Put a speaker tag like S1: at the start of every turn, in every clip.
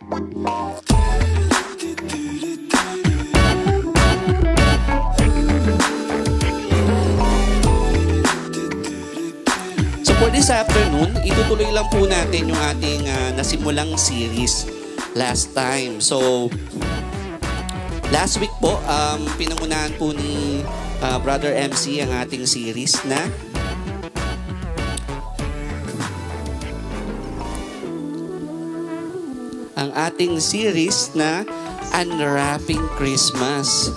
S1: So for this afternoon, itutuloy lang po natin yung ating nasimulang series last time. So last week po, pinangunahan po ni Brother MC ang ating series na Unwrapping Christmas.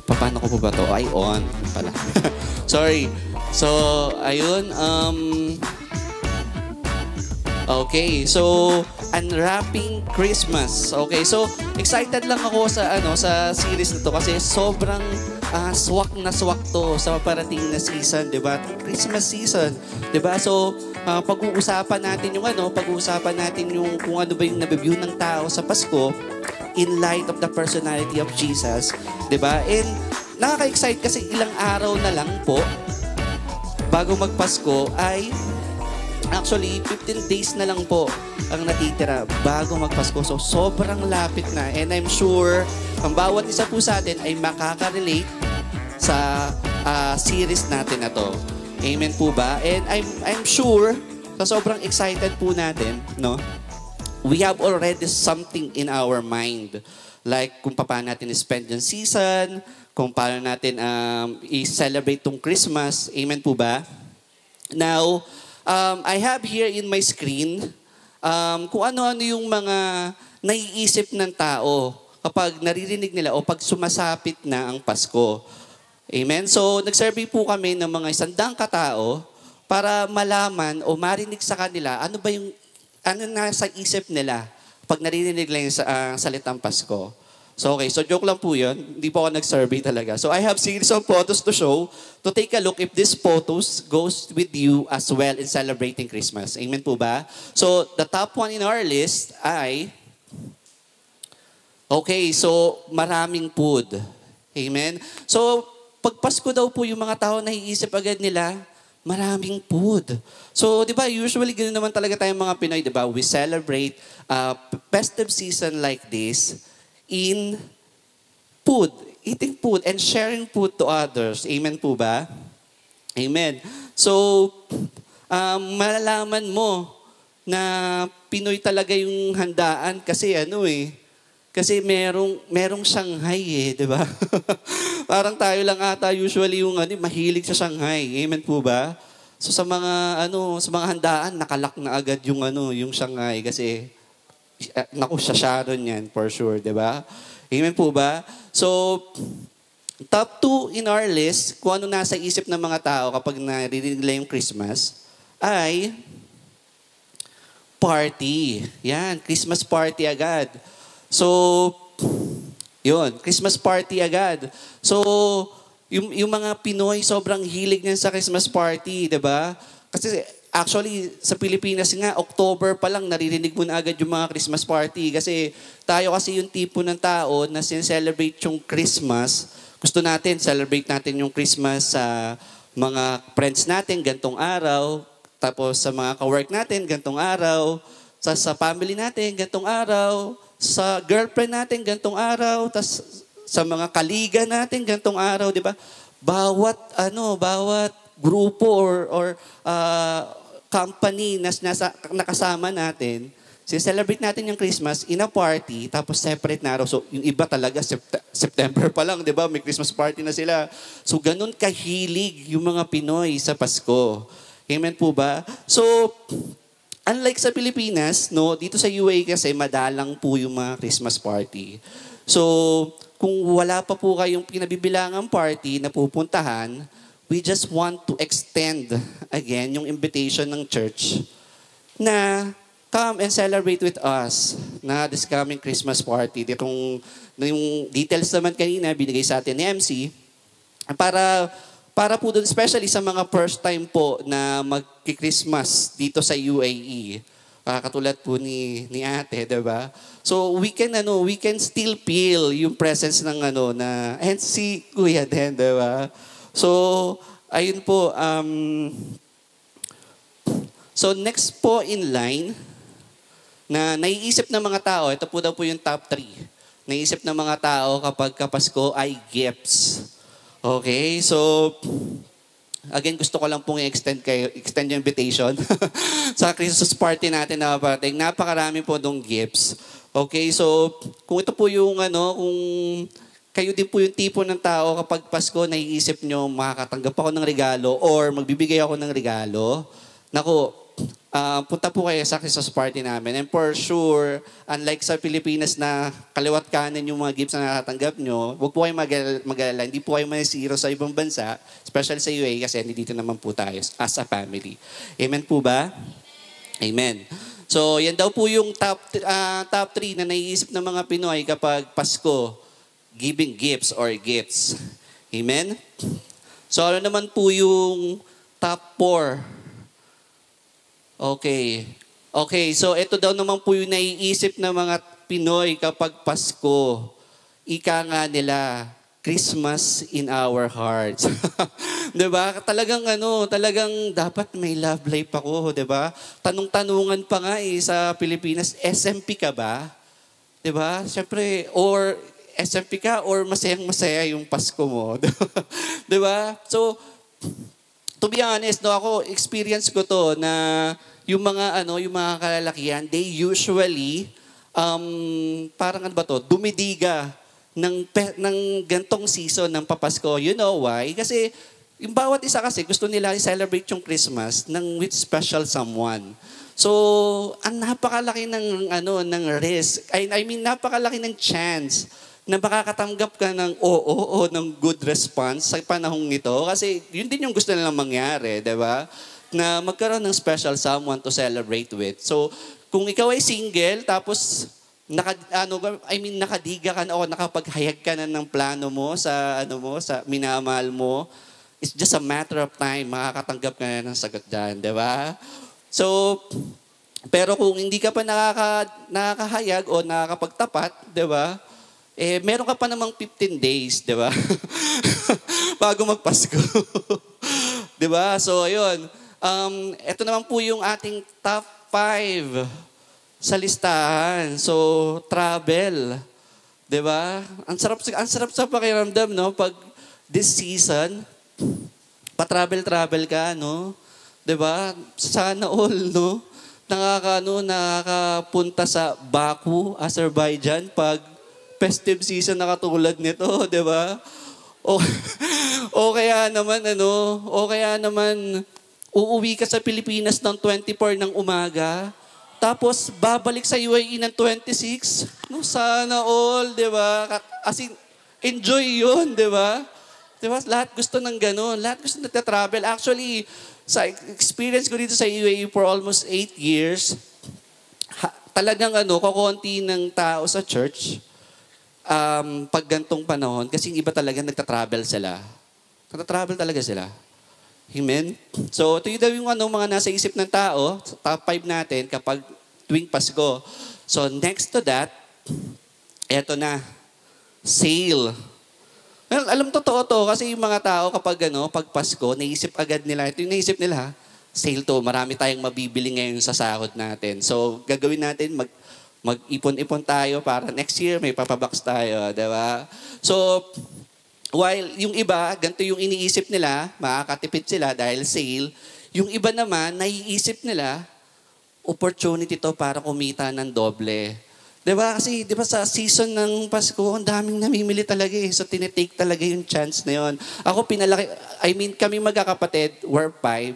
S1: Paano ko po ba to? Ay, on pala. Sorry. So, ayun. Okay. So, Unwrapping Christmas. Okay. So, excited lang ako sa series na to kasi sobrang swak na swak to sa parating na season, 'di ba? Christmas season, 'di ba? So, pag-uusapan natin yung kung ano ba yung nabe-view ng tao sa Pasko in light of the personality of Jesus, 'di ba? And nakaka-excite kasi ilang araw na lang po bago magpasko ay actually 15 days na lang po ang natitira bago magpasko. So sobrang lapit na and I'm sure ang bawat isa po sa atin ay makaka-relate sa series natin na to. Amen po ba? And I'm sure sa sobrang excited po natin, no? We have already something in our mind. Like kung paano natin spend yung season, kung paano natin i-celebrate tong Christmas. Amen po ba? Now, I have here in my screen kung ano-ano yung mga naiisip ng tao kapag naririnig nila o pag sumasapit na ang Pasko. Amen? So, nag-survey po kami ng mga 100 katao para malaman o marinig sa kanila ano ba yung nasa isip nila pag naririnig lang yung salitang Pasko. So, okay. So, joke lang po yun. Hindi po ako nag-survey talaga. So, I have series of photos to show to take a look if these photos goes with you as well in celebrating Christmas. Amen po ba? So, the top one in our list ay okay. So, maraming food. Amen? So, pag Pasko daw po yung mga tao naiisip agad nila, maraming food. So, di ba, usually ganoon naman talaga tayong mga Pinoy, di ba? We celebrate festive season like this in food, eating food and sharing food to others. Amen po ba? Amen. So, malalaman mo na Pinoy talaga yung handaan kasi kasi merong Shanghai di ba? Parang tayo lang ata usually yung mahilig sa Shanghai. Amen po ba? So sa mga handaan nakalak na agad yung Shanghai kasi naku, sa Sharon yan for sure, di ba? Amen po ba? So top 2 in our list kung ano nasa isip ng mga tao kapag naririnig nila yung Christmas ay party. Yan, Christmas party agad. So, yun, Christmas party agad. So, yung mga Pinoy, sobrang hilig niyan sa Christmas party, di ba? Kasi actually, sa Pilipinas nga, October pa lang, naririnig mo na agad yung mga Christmas party. Kasi tayo kasi yung tipo ng tao na sin-celebrate yung Christmas. Gusto natin, celebrate natin yung Christmas sa mga friends natin, gantong araw. Tapos sa mga ka-work natin, gantong araw. Sa family natin, gantong araw. Sa girlfriend natin, gantong araw. Tas sa mga kaliga natin, gantong araw, di ba? Bawat grupo or company na nakasama natin, celebrate natin yung Christmas in a party, tapos separate na araw. So, yung iba talaga, September pa lang, di ba? May Christmas party na sila. So, ganun kahilig yung mga Pinoy sa Pasko. Amen po ba? So, unlike sa Pilipinas, no, dito sa UAE kasi madalang po yung mga Christmas party. So, kung wala pa po kayong pinabibilangang party na pupuntahan, we just want to extend again yung invitation ng church na come and celebrate with us na this coming Christmas party. Yung details naman kanina binigay sa atin ni MC para po doon, especially sa mga first time po na magki-Christmas dito sa UAE. Katulad po ni ate, di ba? So we can still feel yung presence ng and si Kuya din, di ba? So ayun po, so next po in line, na naiisip ng mga tao, ito po daw po yung top 3. Naiisip ng mga tao kapag Kapasko ay gifts. Okay, so again, gusto ko lang pong extend yung invitation sa Christmas party natin na parating. Napakarami po nung gifts. Okay, so kung ito po yung kung kayo din po yung tipo ng tao kapag Pasko, naiisip nyo, makakatanggap ako ng regalo or magbibigay ako ng regalo, naku, punta po kayo sa Christmas party namin. And for sure, unlike sa Pilipinas na kaliwat kanan yung mga gifts na nakatanggap nyo, huwag po kayo mag-alala. Hindi po kayo masisiro sa ibang bansa, especially sa UAE kasi dito naman po tayo as a family. Amen po ba? Amen. So, yan daw po yung top 3 na naiisip ng mga Pinoy kapag Pasko, giving gifts or gifts. Amen? So, ano naman po yung top 4? Okay, so ito daw naman po yung naiisip ng mga Pinoy kapag Pasko. Ika nga nila, Christmas in our hearts. 'Di ba? Talagang dapat may love life ako, 'di ba? Tanong-tanungan pa nga sa Pilipinas, SMP ka ba? 'Di ba? Siyempre, or SMP ka or masayang-masaya yung Pasko mo, 'di ba? So, to be honest, ako experience ko to na yung mga kalalakihan, they usually parang dumidiga ng gantong season ng papasko. You know why? Kasi yung bawat isa kasi gusto nila i-celebrate yung Christmas with special someone. So, ang napakalaki ng risk. I mean, napakalaki ng chance na makakatanggap ka ng o ng good response sa panahong ito. Kasi yun din yung gusto nilang mangyari, di ba? Na magkaroon ng special someone to celebrate with. So, kung ikaw ay single, tapos nakadiga ka na o nakapaghayag ka na ng plano mo sa minamahal mo, it's just a matter of time, makakatanggap ka na ng sagot dyan, di ba? So, pero kung hindi ka pa nakakahayag o nakakapagtapat, di ba? Meron ka pa namang 15 days, di ba? Bago magpasko. Di ba? So, ayun. Ito naman po yung ating top 5 sa listahan. So, travel. 'Di ba? Ang sarap sa pakiramdam, no? Pag this season, pa-travel ka, no? 'Di ba? Sana all, no? Nakakapunta sa Baku, Azerbaijan pag festive season na katulad nito, 'di ba? O kaya naman uuwi ka sa Pilipinas ng 24 ng umaga, tapos babalik sa UAE ng 26. No, sana all, di ba? As in, enjoy yun, di ba? Di ba? Lahat gusto ng gano'n. Lahat gusto na travel. Actually, sa experience ko dito sa UAE for almost 8 years, talagang kakunti ng tao sa church, pag gantong panahon, kasi iba talaga nagtatravel sila. Nagtatravel talaga sila. Amen? So, ito yung mga nasa isip ng tao, top 5 natin kapag tuwing Pasko. So, next to that, eto na, sale. Well, alam totoo to kasi yung mga tao kapag pag Pasko, naisip agad nila, ito yung naisip nila, sale to, marami tayong mabibili ngayon sa sahod natin. So, gagawin natin, mag-ipon-ipon tayo para next year may papabox tayo, di ba? So, while yung iba, ganito yung iniisip nila, makakatipid sila dahil sale. Yung iba naman, naiisip nila, opportunity to para kumita ng doble. Diba? Kasi diba sa season ng Pasko, ang daming namimili talaga eh. So tinitake talaga yung chance na yun. Ako kami magkakapatid, we're 5,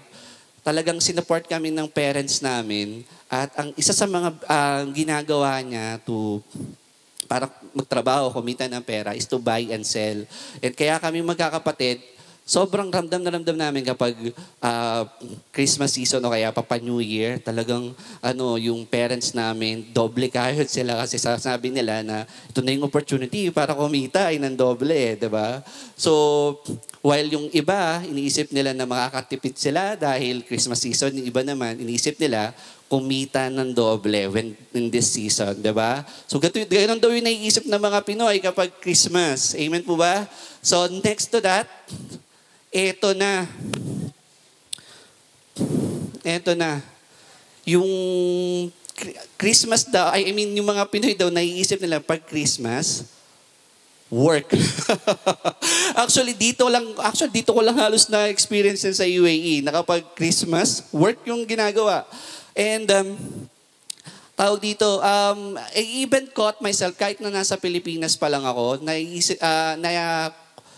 S1: talagang sinuport kami ng parents namin. At ang isa sa mga ginagawa niya para magtrabaho, kumita ng pera, is to buy and sell. And kaya kami magkakapatid, sobrang ramdam na ramdam namin kapag Christmas season o kaya Papa New Year, talagang yung parents namin, doble kahit sila kasi sasabi nila na ito na yung opportunity para kumita ay ng doble, di ba? So, while yung iba, iniisip nila na makakatipid sila dahil Christmas season, yung iba naman, iniisip nila, kumita ng doble in this season, di ba? So, ganoon daw yung naiisip ng mga Pinoy kapag Christmas. Amen po ba? So, next to that, eto na. Yung Christmas daw, I mean, yung mga Pinoy daw, naiisip nila pag Christmas, work. Actually, dito ko lang halos na experience sa UAE, na kapag Christmas, work yung ginagawa. And, tawag dito, I even caught myself, kahit na nasa Pilipinas pa lang ako,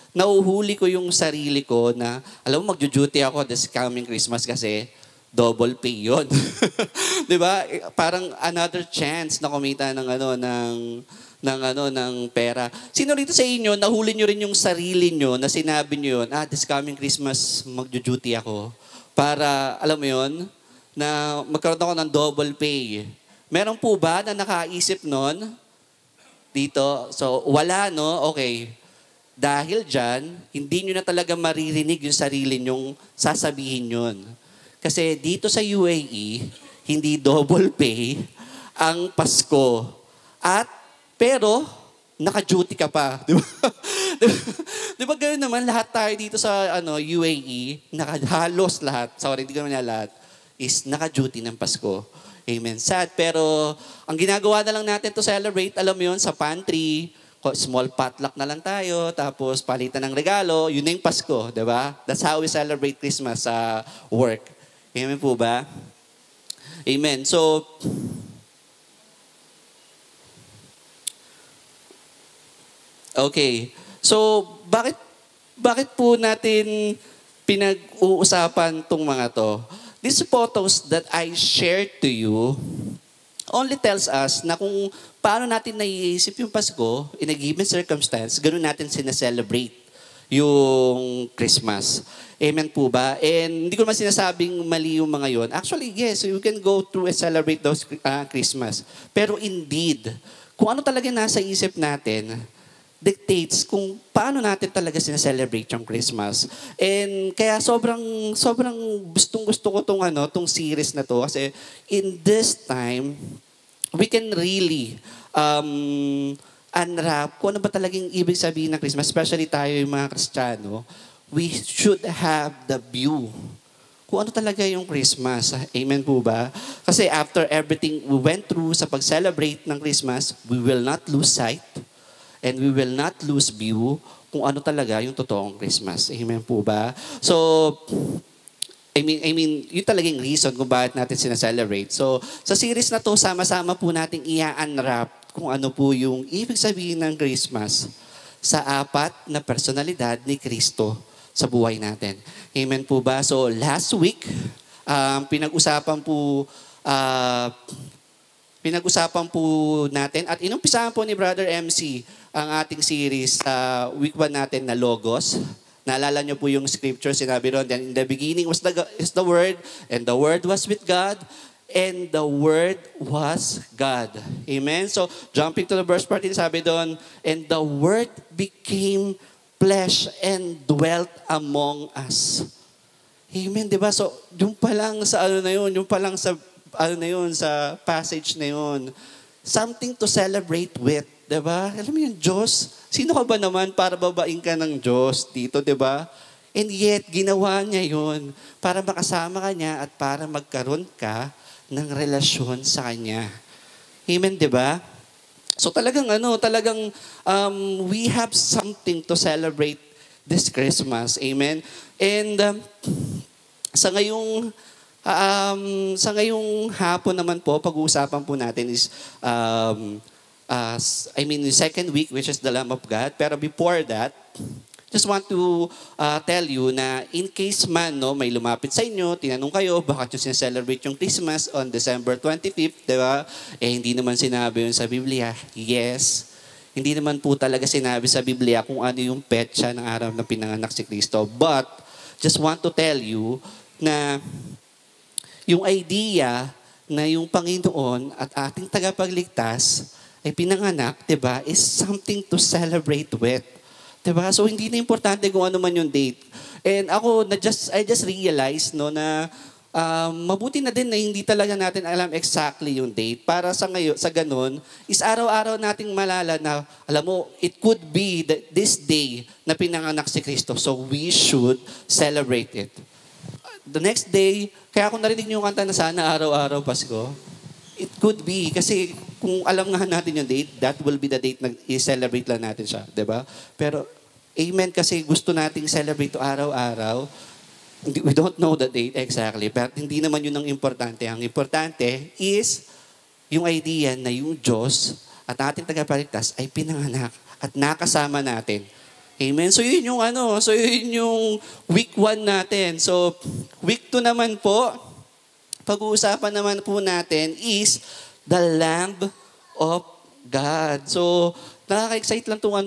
S1: nauhuli ko yung sarili ko na, alam mo, magjo-duty ako this coming Christmas kasi double pay yun. Di ba? Parang another chance na kumita ng pera. Sino rito sa inyo, nahuli nyo rin yung sarili nyo na sinabi nyo yun, this coming Christmas, magjo-duty ako. Para, alam mo yun, na magkaroon ako ng double pay. Meron po ba na nakaisip nun? Dito? So, wala, no? Okay. Dahil dyan, hindi nyo na talaga maririnig yung sarili nyong sasabihin yun. Kasi dito sa UAE, hindi double pay ang Pasko. Pero, naka-duty ka pa. Di ba? Di ba ganoon naman, lahat tayo dito sa UAE, halos lahat, sorry, hindi ko naman lahat, is naka-duty ng Pasko. Amen. Sad. Pero, ang ginagawa na lang natin to celebrate, alam mo yun, sa pantry, small potluck na lang tayo, tapos palitan ng regalo, yun na yung Pasko, di ba? That's how we celebrate Christmas sa work. Amen po ba? Amen. So, okay. So, bakit po natin pinag-uusapan tong mga to? These photos that I shared to you only tells us na kung paano natin naiisip yung Pasko in a given circumstance, ganun natin sineselebrate yung Christmas. Amen po ba? And hindi ko naman sinasabing mali yung mga yon. Actually, yes, you can go through and celebrate those Christmas. Pero indeed, kung ano talaga nasa isip natin, dictates kung paano natin talaga sineselebrate yung Christmas. And kaya sobrang gustong-gusto ko tong series na to kasi in this time, we can really unwrap kung ano ba talagang ibig sabihin ng Christmas, especially tayo yung mga Kristiyano. We should have the view kung ano talaga yung Christmas. Amen po ba? Kasi after everything we went through sa pag-celebrate ng Christmas, we will not lose sight and we will not lose view kung ano talaga yung totoong Christmas. Amen po ba? So, I mean, yun talagang reason kung bakit natin sinaselebrate. So, sa series na to, sama-sama po nating i-unwrap kung ano po yung ibig sabihin ng Christmas sa apat na personalidad ni Kristo sa buhay natin. Amen po ba? So, last week, pinag-usapan po natin at inumpisahan po ni Brother MC ang ating series sa week 1 natin na Logos. Naalala niyo po yung scripture, sinabi ron, in the beginning was the Word, and the Word was with God, and the Word was God. Amen? So, jumping to the verse part, sabi doon, and the Word became flesh and dwelt among us. Amen, di ba? So, yung pa lang sa sa passage na yun, something to celebrate with, di ba? Alam mo yung Diyos, sino ka ba naman para babaing ka ng Diyos dito, di ba? And yet, ginawa niya yun para makasama ka niya at para magkaroon ka ng relasyon sa Kanya. Amen, di ba? So talagang we have something to celebrate this Christmas. Amen? And sa ngayong hapon naman po, pag-uusapan po natin is the second week, which is the Lamb of God. Pero before that, just want to tell you na in case man, may lumapit sa inyo, tinanong kayo, bakit nyo sineselebrate yung Christmas on December 25th, di ba? Hindi naman sinabi yun sa Biblia. Yes. Hindi naman po talaga sinabi sa Biblia kung ano yung petsa ng araw na pinanganak si Kristo. But, just want to tell you na yung idea na yung Panginoon at ating tagapagligtas ay pinanganak, di ba, is something to celebrate with. Diba? So, hindi na importante kung ano man yung date. And ako, I just realized na mabuti na din na hindi talaga natin alam exactly yung date. Para sa ganun, is araw-araw nating malala na, alam mo, it could be this day na pinanganak si Kristo. So, we should celebrate it. The next day, kaya kung narinig niyo yung kanta na sana araw-araw Pasko, It could be. Kasi kung alam nga natin yung date, that will be the date na i-celebrate lang natin siya. 'Di ba? Pero, amen, kasi gusto nating celebrate to araw-araw. We don't know the date exactly, pero hindi naman yun ang importante. Ang importante is yung idea na yung Diyos at ating tagapagligtas ay pinanganak at nakasama natin. Amen? So yun yung so yun yung week 1 natin. So week 2 naman po, pag-uusapan naman po natin is the Lamb of God. So nakaka-excite lang tong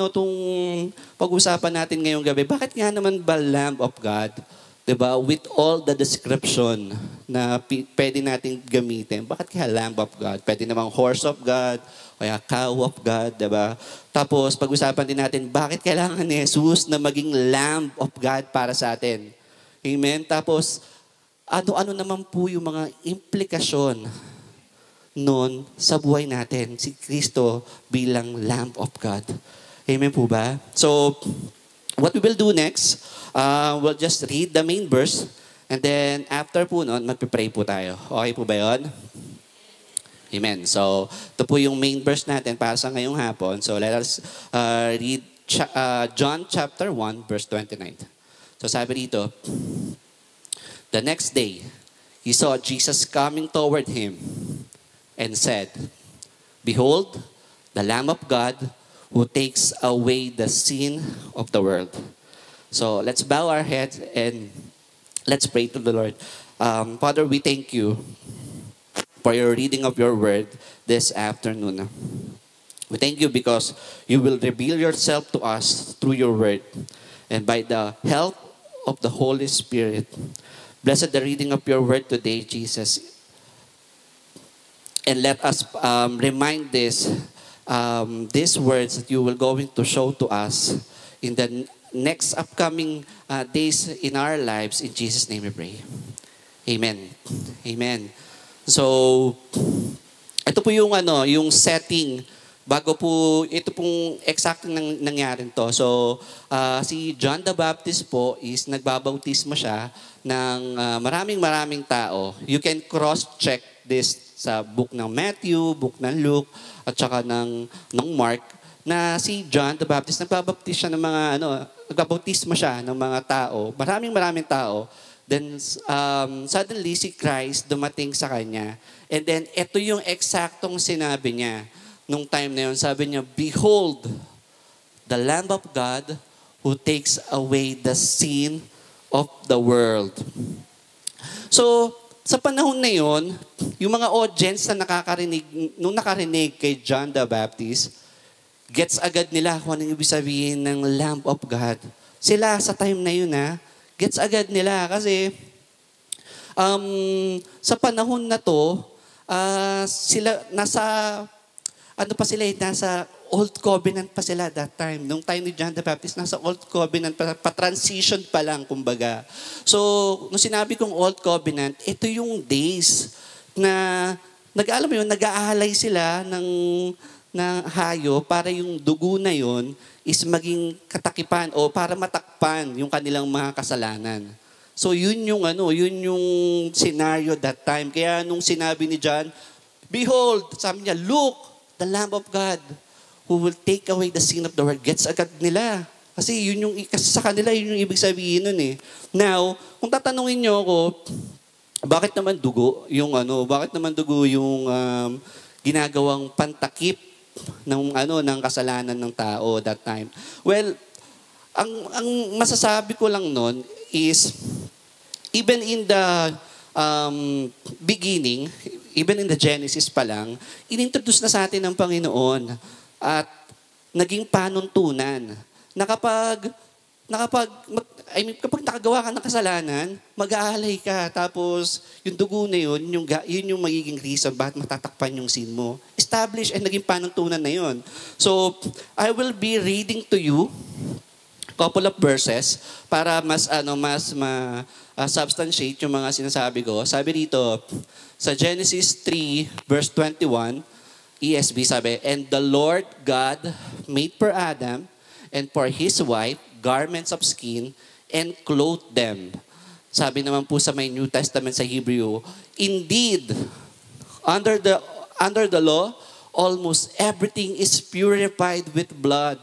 S1: pag-uusapan natin ngayong gabi. Bakit nga naman ba Lamb of God? Diba? With all the description na pwede nating gamitin. Bakit kaya Lamb of God? Pwede namang Horse of God, kaya Cow of God, diba? Tapos, pag-usapan din natin, bakit kailangan ni Jesus na maging Lamb of God para sa atin? Amen? Tapos, ano naman po yung mga implikasyon nun sa buhay natin, si Kristo bilang Lamb of God. Amen po ba? So, what we will do next, we'll just read the main verse, and then after po nun, magpipray po tayo. Okay po ba yun? Amen. So, ito po yung main verse natin para sa ngayong hapon. So, let us read John chapter 1, verse 29. So, sabi dito, the next day, he saw Jesus coming toward him and said, "Behold, the Lamb of God who takes away the sin of the world." So let's bow our heads and let's pray to the Lord. Father, we thank you for your reading of your word this afternoon. We thank you because you will reveal yourself to us through your word. And by the help of the Holy Spirit, blessed the reading of your word today, Jesus. And let us remind these words that you will going to show to us in the next upcoming days in our lives. In Jesus' name we pray. Amen. Amen. So, ito po yung yung setting bago po ito pong exact nangyari to. So, si John the Baptist po is nagbabautismo siya ng maraming tao. You can cross-check this sa book ng Matthew, book ng Luke, at saka ng Mark, na si John the Baptist, nagbabautismo siya ng mga tao, maraming tao. Then, suddenly, si Christ dumating sa kanya. And then, ito yung eksaktong sinabi niya. Nung time na yun, sabi niya, "Behold, the Lamb of God who takes away the sin of the world." So, sa panahon na yun, yung mga audience na nung nakarinig kay John the Baptist, gets agad nila kung anong ibig sabihin ng Lamb of God. Sila sa time na yun gets agad nila kasi sa panahon na to, sila nasa Old Covenant pa sila that time. Nung time ni John the Baptist, nasa Old Covenant pa-transition pa lang, kumbaga. So, nung sinabi kong Old Covenant, ito yung days na, nag-aalay sila ng hayo para yung dugo na yon is maging katakipan o para matakpan yung kanilang mga kasalanan. So, yun yung scenario that time. Kaya nung sinabi ni John, "Behold," sabi niya, "Look, the Lamb of God who will take away the sin of the world." Gets agad nila. Kasi kasi sa kanila, yun yung ibig sabihin nun eh. Now, kung tatanungin niyo ako, bakit naman dugo yung ginagawang pantakip ng kasalanan ng tao that time? Well, ang masasabi ko lang nun is, even in the beginning, even in the Genesis pa lang, inintroduce na sa atin ng Panginoon at naging panuntunan na kapag nakagawa ka ng kasalanan, mag-aalay ka, tapos yung dugo na yun yung magiging reason bakit matatakpan yung sin mo. Established and naging panuntunan na yun. So, I will be reading to you couple of verses para mas substantiate yung mga sinasabi ko. Sabi dito, sa Genesis 3, verse 21, ESV sabi, "And the Lord God made for Adam and for his wife garments of skin and clothed them." Sabi naman po sa may New Testament sa Hebrew, "Indeed, under the under the law, almost everything is purified with blood.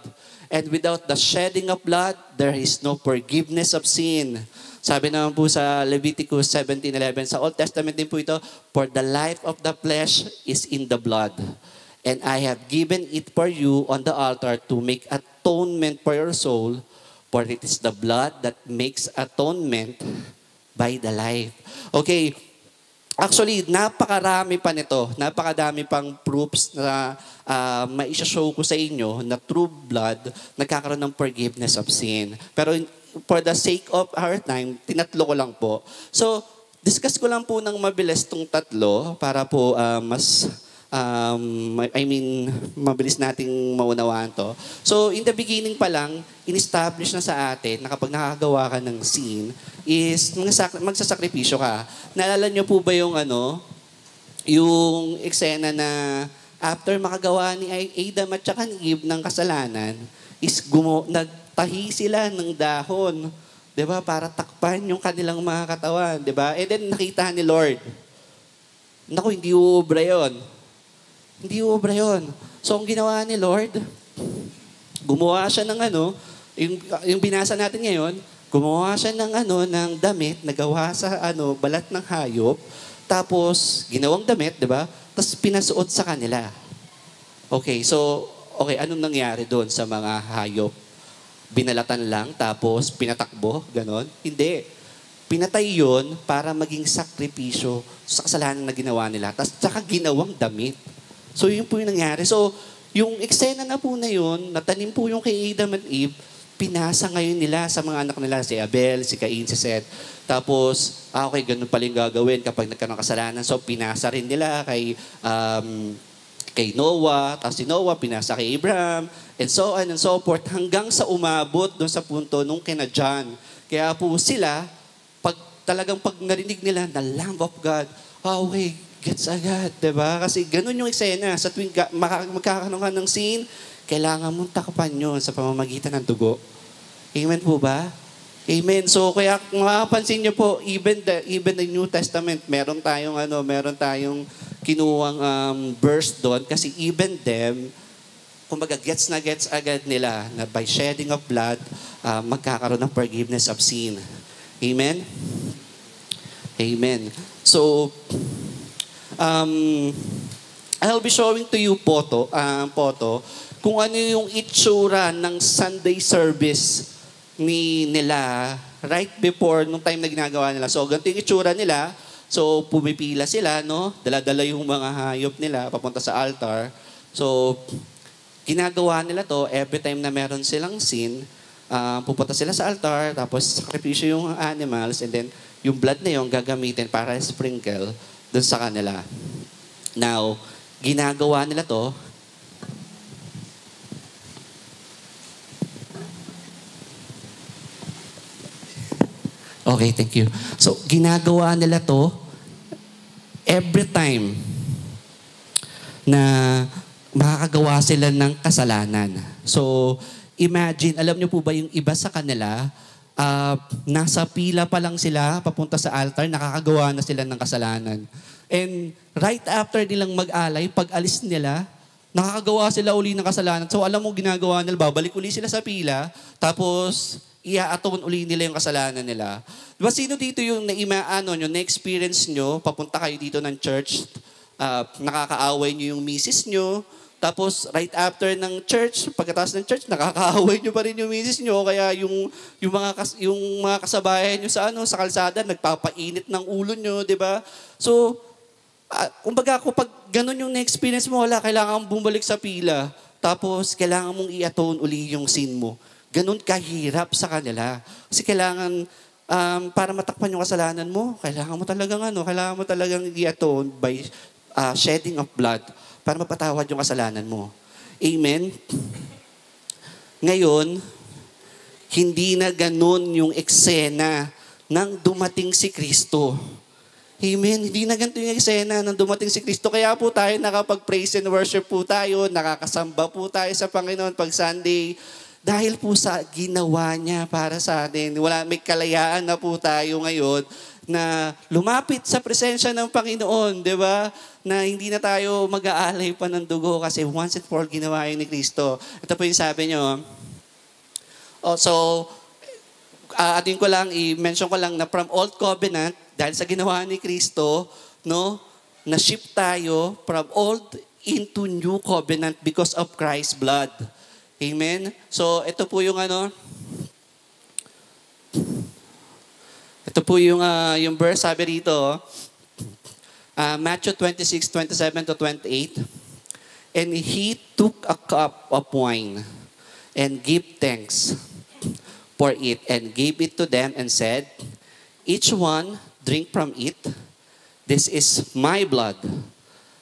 S1: And without the shedding of blood, there is no forgiveness of sin. Sabi naman po sa Leviticus 17:11, sa Old Testament din po ito, for the life of the flesh is in the blood. And I have given it for you on the altar to make atonement for your soul, for it is the blood that makes atonement by the life. Okay, actually, napakarami pa nito. Napakadami pang proofs na maisha-show ko sa inyo na through blood, nagkakaroon ng forgiveness of sin. Pero for the sake of our time, tinatlo ko lang po. So, discuss ko lang po ng mabilis tong tatlo para po mabilis nating maunawaan to. So, in the beginning pa lang, in-establish na sa atin na kapag nakagawa ka ng sin, is magsasakripisyo ka. Naalala niyo po ba yung yung eksena na after makagawa ni Adam at saka ni Eve ng kasalanan, is nagtahi sila ng dahon, 'di ba? Para takpan yung kanilang mga katawan, 'di ba? And then nakita ni Lord. Naku, hindi uubra 'yon. Hindi uubra 'yon. So ang ginawa ni Lord, gumawa siya ng yung binasa natin ngayon, gumawa siya ng ng damit na gawa sa balat ng hayop, tapos ginawang damit, 'di ba? Tapos pinasuot sa kanila. Okay, so anong nangyari doon sa mga hayop? Binalatan lang, tapos pinatakbo, ganon? Hindi. Pinatay yun para maging sakripisyo sa kasalanan na ginawa nila. Tapos tsaka ginawang damit. So yun po yung nangyari. So yung eksena na po na yun, natanim po yung kay Adam and Eve, pinasa ngayon nila sa mga anak nila, si Abel, si Cain, si Seth. Tapos, okay, ganun pala yung gagawin kapag nagkaroon ng kasalanan. So pinasa rin nila kay Noah, tapos si Noah, pinasa kay Abraham, and so on and so forth, hanggang sa umabot doon sa punto nung kina John. Kaya po sila, pag narinig nila na Lamb of God, okay, gets agad, diba? Kasi ganun yung eksena. Sa tuwing magkakaroon ka ng sin, kailangan mong takpan yun sa pamamagitan ng dugo. Amen po ba? Amen. So kaya makapansin niyo po, even the New Testament, meron tayong kinuwang verse doon kasi even them, kumbaga gets agad nila na by shedding of blood, magkakaroon ng forgiveness of sin. Amen? Amen. So, I'll be showing to you photo kung ano yung itsura ng Sunday service nila right before nung time na ginagawa nila. So, ganito yung itsura nila. So, pumipila sila, no? Dala-dala yung mga hayop nila papunta sa altar. So, ginagawa nila to every time na meron silang sin, pupunta sila sa altar, tapos sakripisyo yung animals, and then yung blood na yung gagamitin para sprinkle dun sa kanila. Now, ginagawa nila to, okay, thank you. So, ginagawa nila to every time na makakagawa sila ng kasalanan. So, imagine, alam niyo po ba yung iba sa kanila, nasa pila pa lang sila, papunta sa altar, nakakagawa na sila ng kasalanan. And right after nilang mag-alay, pag alis nila, nakakagawa sila uli ng kasalanan. So, alam mo ginagawa nila, babalik uli sila sa pila, tapos i-atone uli nila yung kasalanan nila. Diba, sino dito yung na-experience nyo, papunta kayo dito ng church, nakakaaway nyo yung misis nyo, tapos right after ng church, pagkatapos ng church, nakakaaway nyo pa rin yung misis nyo, kaya yung mga kasabayan nyo sa kalsada, nagpapainit ng ulo nyo, di ba? So, kumbaga kapag ganun yung na-experience mo, kailangan mong bumalik sa pila, tapos kailangan mong i-atone uli yung sin mo. Ganun kahirap sa kanila. Kasi kailangan, para matakpan yung kasalanan mo, kailangan mo talagang i-atone by shedding of blood para mapatawad yung kasalanan mo. Amen? Ngayon, hindi na ganun yung eksena nang dumating si Kristo. Amen? Hindi na ganito yung eksena nang dumating si Kristo. Kaya po tayo nakapag-praise and worship po tayo, nakakasamba po tayo sa Panginoon pag Sunday. Dahil po sa ginawa niya para sa atin. May kalayaan na po tayo ngayon na lumapit sa presensya ng Panginoon, di ba? Na hindi na tayo mag-aalay pa ng dugo kasi once and for all ginawa yun ni Kristo. Ito po yung sabi nyo. Atin ko lang, i-mention ko lang na from Old Covenant, dahil sa ginawa ni Kristo, no, na-shift tayo from Old into New Covenant because of Christ's blood. Amen? So, ito po yung ito po yung verse, sabi rito, Matthew 26:27-28. And he took a cup of wine and gave thanks for it and gave it to them and said, each one drink from it. This is my blood,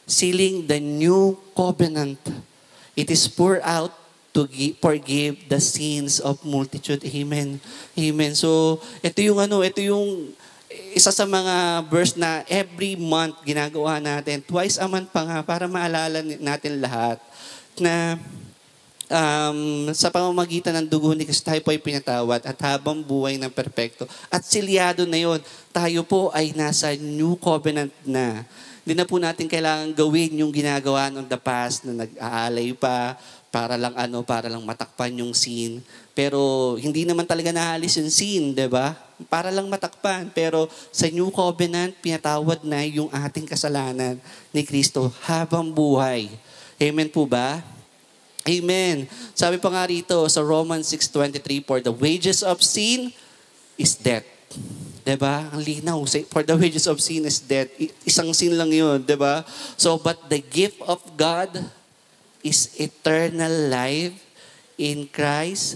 S1: sealing the new covenant. It is poured out to forgive the sins of multitude. Amen. Amen. So, ito yung isa sa mga verse na every month ginagawa natin. Twice a month pa nga para maalala natin lahat na sa pamamagitan ng dugo ni Kristo tayo po ay pinatawad at habang buhay ng perpekto. At silyado na yon, tayo po ay nasa new covenant na. Hindi na po natin kailangan gawin yung ginagawa ng the past na nag-aalay pa, para lang matakpan yung sin. Pero hindi naman talaga naalis yung sin, di ba? Para lang matakpan. Pero sa New Covenant, pinatawad na yung ating kasalanan ni Kristo habang buhay. Amen po ba? Amen. Sabi pa nga rito sa Romans 6:23, for the wages of sin is death. Diba? Ang linaw. For the wages of sin is death. Isang sin lang yun, diba? So, but the gift of God is eternal life in Christ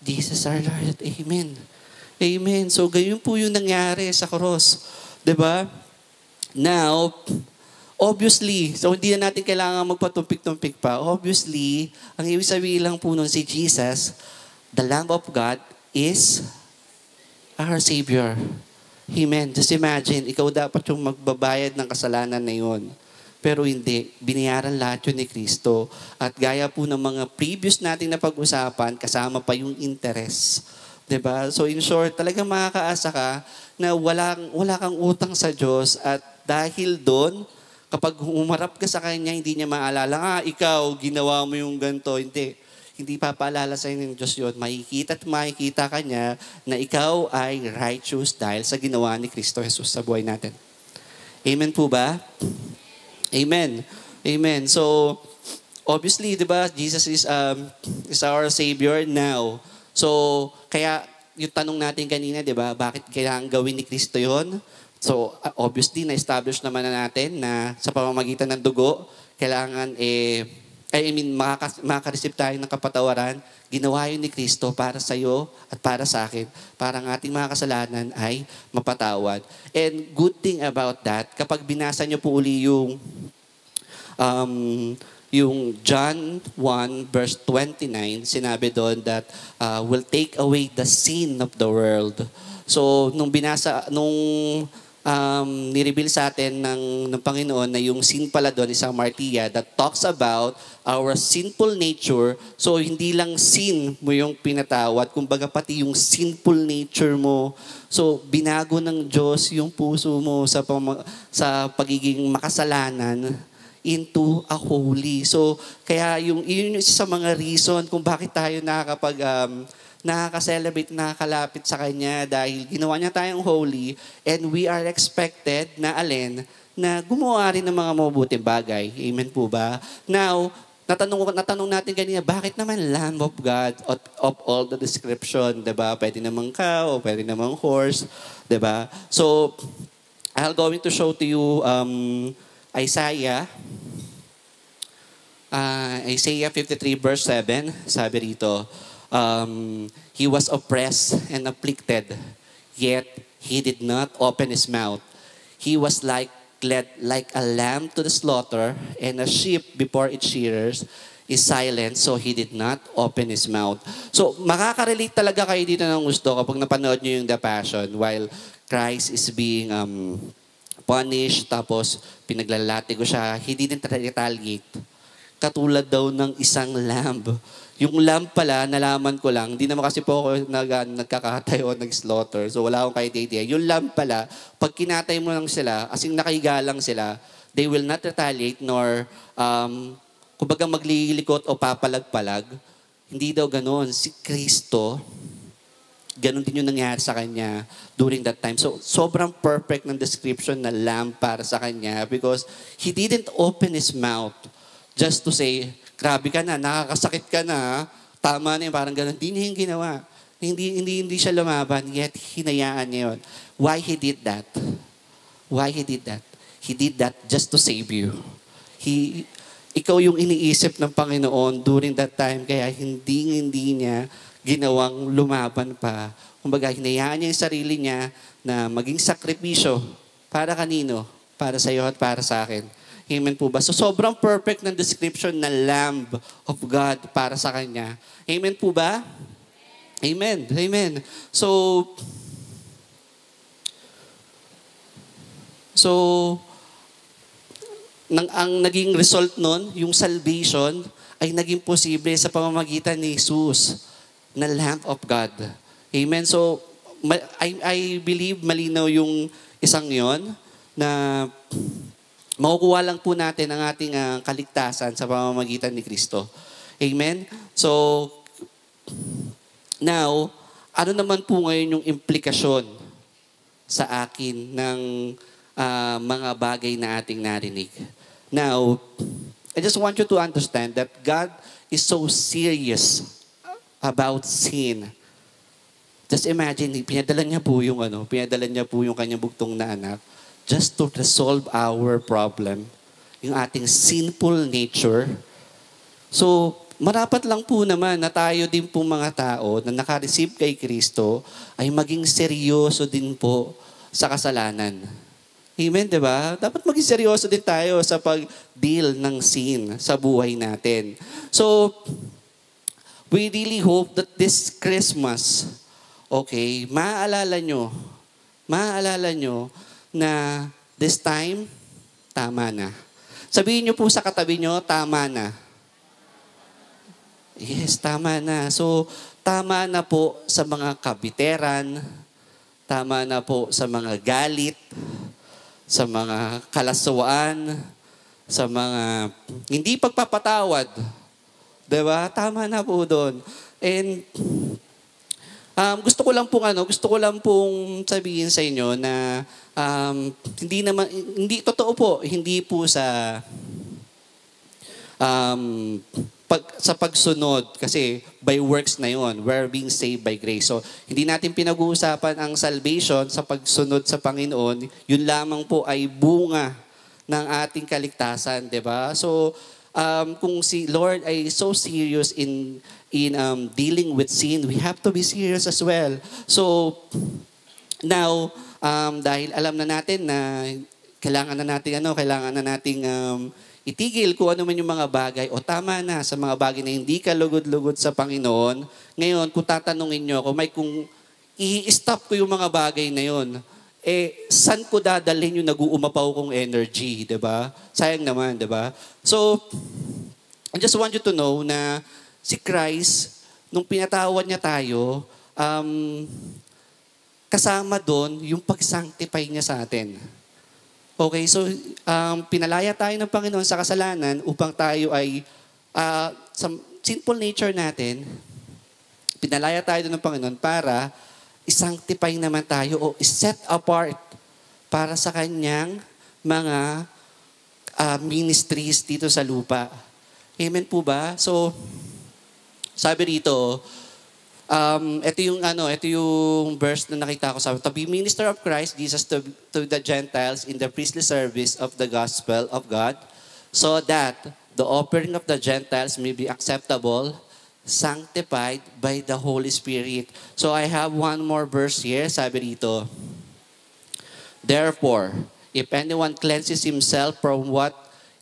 S1: Jesus our Lord. Amen. Amen. So, gayon po yung nangyari sa cross. Diba? Now, obviously, so hindi na natin kailangan magpatumpik-tumpik pa. Obviously, ang ibig sabihin lang po nun si Jesus, the Lamb of God is our Savior. Amen. Just imagine, ikaw dapat yung magbabayad ng kasalanan na yun. Pero hindi, binayaran lahat yun ni Kristo. At gaya po ng mga previous nating napag-usapan, kasama pa yung interest. Diba? So in short, talagang makakaasa ka na wala kang utang sa Diyos at dahil doon, kapag umarap ka sa Kanya, hindi niya maalala, ikaw, ginawa mo yung ganito. Hindi papaalala sa inyo ng Diyos yun. Makikita at makikita ka niya na ikaw ay righteous dahil sa ginawa ni Kristo Jesus sa buhay natin. Amen po ba? Amen. Amen. So, obviously, di ba, Jesus is our Savior now. So, kaya yung tanong natin kanina, di ba, bakit kailangan gawin ni Kristo yon? So, obviously, na-establish naman na natin na sa pamamagitan ng dugo, kailangan makaka-receive tayo ng kapatawaran. Ginawa yun ni Kristo para sa iyo at para sa akin, para ang ating mga kasalanan ay mapatawad. And good thing about that, kapag binasa niyo po uli yung John 1 verse 29, sinabi doon that will take away the sin of the world. So, nung nireveal sa atin ng Panginoon na yung sin pala doon is ang martia that talks about our sinful nature. So, hindi lang sin mo yung pinatawad, kumbaga pati yung sinful nature mo. So, binago ng Diyos yung puso mo sa pagiging makasalanan into a holy. So, kaya yun yung isa sa mga reason kung bakit tayo nakaka-celebrate, nakakalapit sa Kanya dahil ginawa niya tayong holy and we are expected na gumawa rin ng mga mabuting bagay. Amen po ba? Now, natanong natin kanina, bakit naman Lamb of God of all the description, diba? Pwede namang cow, pwede namang horse, diba? So, I'm going to show to you Isaiah 53 verse 7, sabi rito, he was oppressed and afflicted, yet he did not open his mouth. He was led like a lamb to the slaughter, and a sheep before its shearers is silent, so he did not open his mouth. So, makaka-relate talaga kayo dito ng gusto kapag napanood nyo yung The Passion while Christ is being punished, tapos pinaglalati ko siya. He didn't retaliate. katulad daw ng isang lamb. Yung lamb pala, nalaman ko lang, hindi naman kasi po ako nagkakatay o nag-slaughter, so wala akong kahit idea. Yung lamb pala, pag kinatay mo lang sila, asing nakahiga lang sila, they will not retaliate nor, kumbaga maglilikot o papalag-palag. Hindi daw ganoon. Si Kristo, ganon din yung nangyari sa kanya during that time. So, sobrang perfect ng description na lamb para sa kanya because he didn't open his mouth just to say, grabe ka na, nakakasakit ka na, tama na yun, parang ganon. Hindi niya yung ginawa. Hindi siya lumaban, yet hinayaan niya yun. Why he did that? Why he did that? He did that just to save you. Ikaw yung iniisip ng Panginoon during that time, kaya hindi niya ginawang lumaban pa. Kumbaga, hinayaan niya yung sarili niya na maging sakripisyo para kanino? Para sa iyo at para sa akin. Amen po ba? So, sobrang perfect ng description na Lamb of God para sa Kanya. Amen po ba? Amen. Amen. So, ang naging result nun, yung salvation, ay naging posible sa pamamagitan ni Jesus na Lamb of God. Amen. So, I believe malinaw yung isang yon na makukuha lang po natin ang ating kaligtasan sa pamamagitan ni Kristo. Amen. So, now, ano naman po ngayon yung implikasyon sa akin ng mga bagay na ating narinig? Now, I just want you to understand that God is so serious about sin. Just imagine, pinadala niya po yung kanyang bugtong na anak just to resolve our problem, yung ating sinful nature. So, marapat lang po naman na tayo din po mga tao na naka-receive kay Kristo ay maging seryoso din po sa kasalanan. Amen, di ba? Dapat maging seryoso din tayo sa pag-deal ng sin sa buhay natin. So, we really hope that this Christmas, okay, maaalala nyo na this time, tama na. Sabihin nyo po sa katabi nyo, tama na. Yes, tama na. So, tama na po sa mga kabiteran, tama na po sa mga galit, sa mga kalaswaan, sa mga hindi pagpapatawad. Diba? Tama na po doon. And gusto ko lang pong sabihin sa inyo na hindi totoo po, hindi po sa sa pagsunod kasi by works na yon, we're being saved by grace. So, hindi natin pinag-uusapan ang salvation sa pagsunod sa Panginoon, yun lamang po ay bunga ng ating kaligtasan, 'di ba? So, kung si Lord ay so serious in dealing with sin, we have to be serious as well. So, now, dahil alam na natin na kailangan na nating itigil kung ano man yung mga bagay o tama na sa mga bagay na hindi ka lugod-lugod sa Panginoon. Ngayon, kung tatanungin nyo ako, kung i-stop ko yung mga bagay na yon, saan ko dadalhin yung nag-uumapaw kong energy, diba? Sayang naman, diba? So, I just want you to know na si Christ, nung pinatawad niya tayo, kasama doon yung pag-sanctify niya sa atin. Okay, so pinalaya tayo ng Panginoon sa kasalanan upang tayo ay sa sinful nature natin, pinalaya tayo ng Panginoon para i-sanctify naman tayo o i-set apart para sa kanyang mga ministries dito sa lupa. Amen po ba? So, sabi rito, ito yung verse na nakita ko sa to be minister of Christ Jesus to the Gentiles in the priestly service of the gospel of God, so that the offering of the Gentiles may be acceptable, sanctified by the Holy Spirit. So I have one more verse here, sabi rito, therefore, if anyone cleanses himself from what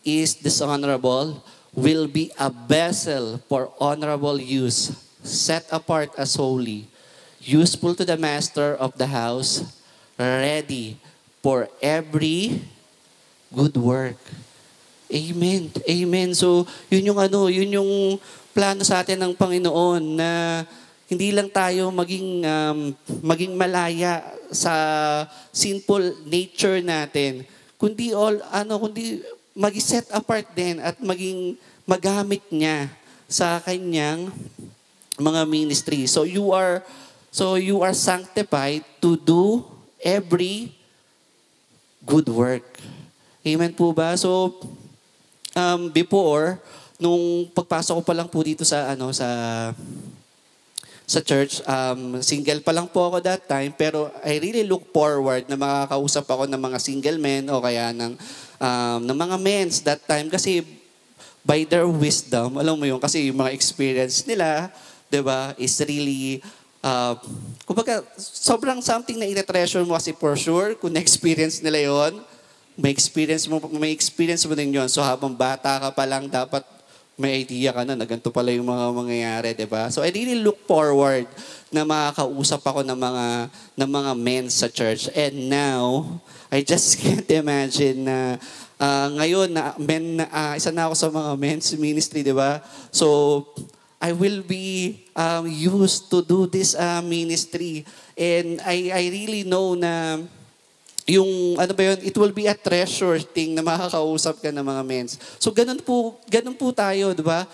S1: is dishonorable, will be a vessel for honorable use, set apart as holy, useful to the master of the house, ready for every good work. Amen. Amen. So, yun yung ano, yun yung plano sa atin ng Panginoon na hindi lang tayo maging malaya sa sinful nature natin, kundi mag-set apart din at maging magamit niya sa kanyang mga ministry. So you are sanctified to do every good work. Amen po ba? So before nung pagpasok ko pa lang po dito sa church, single pa lang po ako that time, pero I really look forward na makakausap ako ng mga single men o kaya ng mga men's that time kasi by their wisdom, alam mo yun, kasi yung mga experience nila, 'di ba, is really kumbaga sobrang something na ina-treasure mo kasi for sure kung na-experience nila 'yon, may experience mo din 'yon. So habang bata ka pa lang dapat may idea ka na ganito pala yung mga mangyayari, 'di ba? So I really look forward na makakausap ako ng mga men sa church. And now, I just can't imagine na ngayon na isa na ako sa mga men's ministry, 'di ba? So I will be used to do this ministry. And I really know na yung it will be a treasure thing na makakausap ka ng mga men's. So ganun po tayo, 'di ba?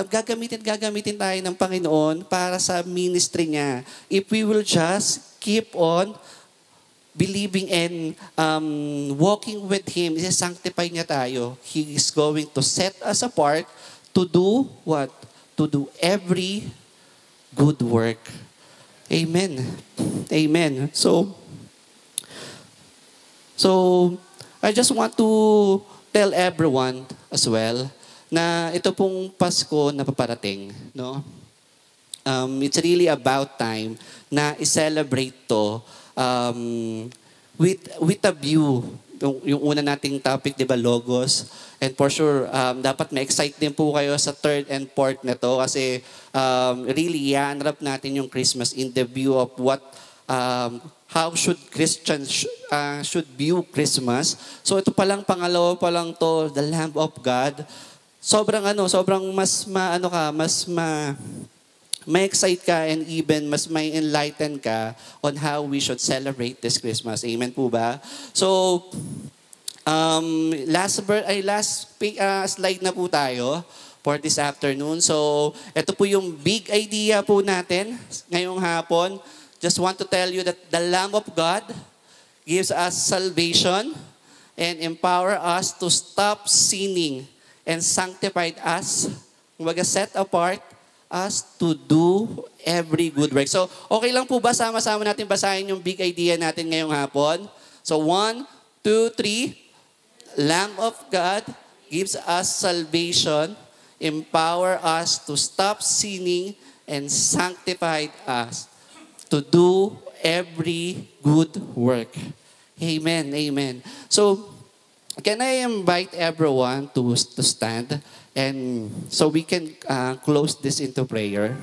S1: Gagamitin tayo ng Panginoon para sa ministry niya. If we will just keep on believing and walking with Him, sanctify niya tayo. He is going to set us apart to do what? To do every good work. Amen. Amen. So, I just want to tell everyone as well na ito pong Pasko na paparating, no? It's really about time na i-celebrate to with a view. Yung una nating topic, di ba, Logos. And for sure, dapat ma-excite din po kayo sa third and fourth na to kasi really, i-unwrap natin yung Christmas in the view of how should Christians should view Christmas. So ito palang pangalawa pa lang to, the Lamb of God. Sobrang ma-excite ka and even mas may enlighten ka on how we should celebrate this Christmas. Amen po ba? So last slide na po tayo for this afternoon. So ito po yung big idea po natin ngayong hapon. Just want to tell you that the Lamb of God gives us salvation and empower us to stop sinning and sanctified us, set apart us to do every good work. So, okay lang po ba sama-sama natin basahin yung big idea natin ngayong hapon? So, 1, 2, 3. Lamb of God gives us salvation, empower us to stop sinning and sanctified us to do every good work. Amen. Amen. So, can I invite everyone to stand and so we can close this into prayer?